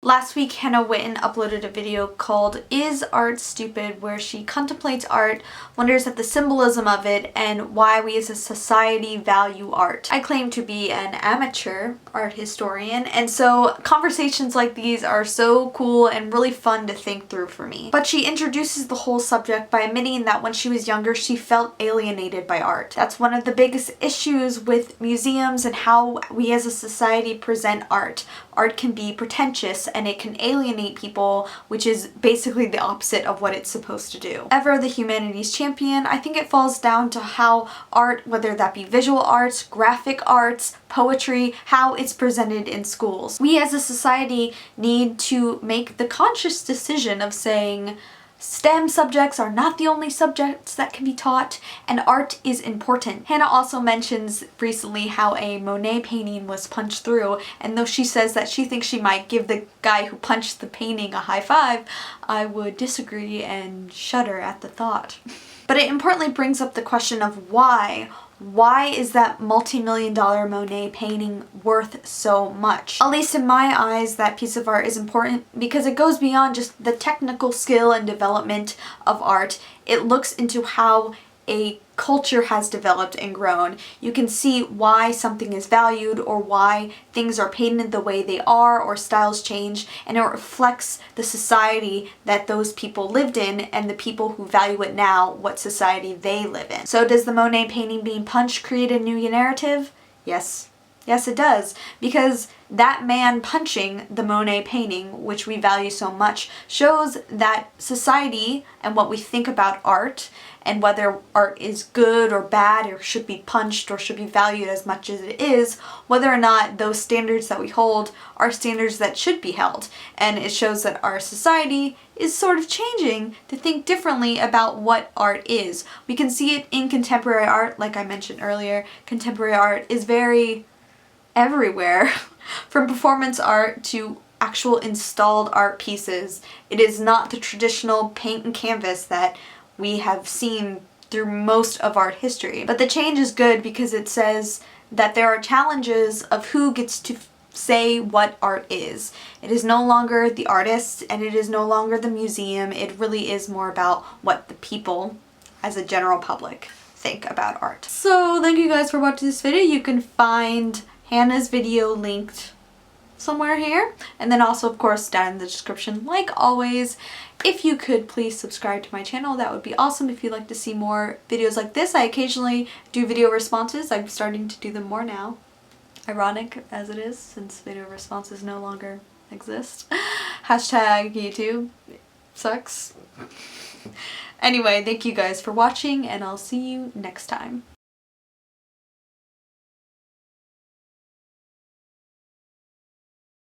Last week, Hannah Witton uploaded a video called Is Art Stupid?, where she contemplates art, wonders at the symbolism of it, and why we as a society value art. I claim to be an amateur art historian, and so conversations like these are so cool and really fun to think through for me. But she introduces the whole subject by admitting that when she was younger, she felt alienated by art. That's one of the biggest issues with museums and how we as a society present art. Art can be pretentious and it can alienate people, which is basically the opposite of what it's supposed to do. Ever the humanities champion, I think it falls down to how art, whether that be visual arts, graphic arts, poetry, how it's presented in schools. We as a society need to make the conscious decision of saying, STEM subjects are not the only subjects that can be taught, and art is important. Hannah also mentions recently how a Monet painting was punched through, and though she says that she thinks she might give the guy who punched the painting a high five, I would disagree and shudder at the thought. But it importantly brings up the question of why. Why is that multi-million-dollar Monet painting worth so much? At least in my eyes, that piece of art is important because it goes beyond just the technical skill and development of art. It looks into how a culture has developed and grown. You can see why something is valued or why things are painted the way they are or styles change, and it reflects the society that those people lived in and the people who value it now, what society they live in. So does the Monet painting being punched create a new narrative? Yes. Yes, it does, because that man punching the Monet painting, which we value so much, shows that society and what we think about art and whether art is good or bad or should be punched or should be valued as much as it is, whether or not those standards that we hold are standards that should be held. And it shows that our society is sort of changing to think differently about what art is. We can see it in contemporary art, like I mentioned earlier. Contemporary art is very everywhere. From performance art to actual installed art pieces, it is not the traditional paint and canvas that we have seen through most of art history. But the change is good because it says that there are challenges of who gets to say what art is. It is no longer the artist and it is no longer the museum. It really is more about what the people, as a general public, think about art. So thank you guys for watching this video. You can find Hannah's video linked somewhere here, and then also of course down in the description. Like always, if you could please subscribe to my channel, that would be awesome. If you'd like to see more videos like this, I occasionally do video responses. I'm starting to do them more now, ironic as it is, since video responses no longer exist. Hashtag YouTube sucks. Anyway, thank you guys for watching, and I'll see you next time.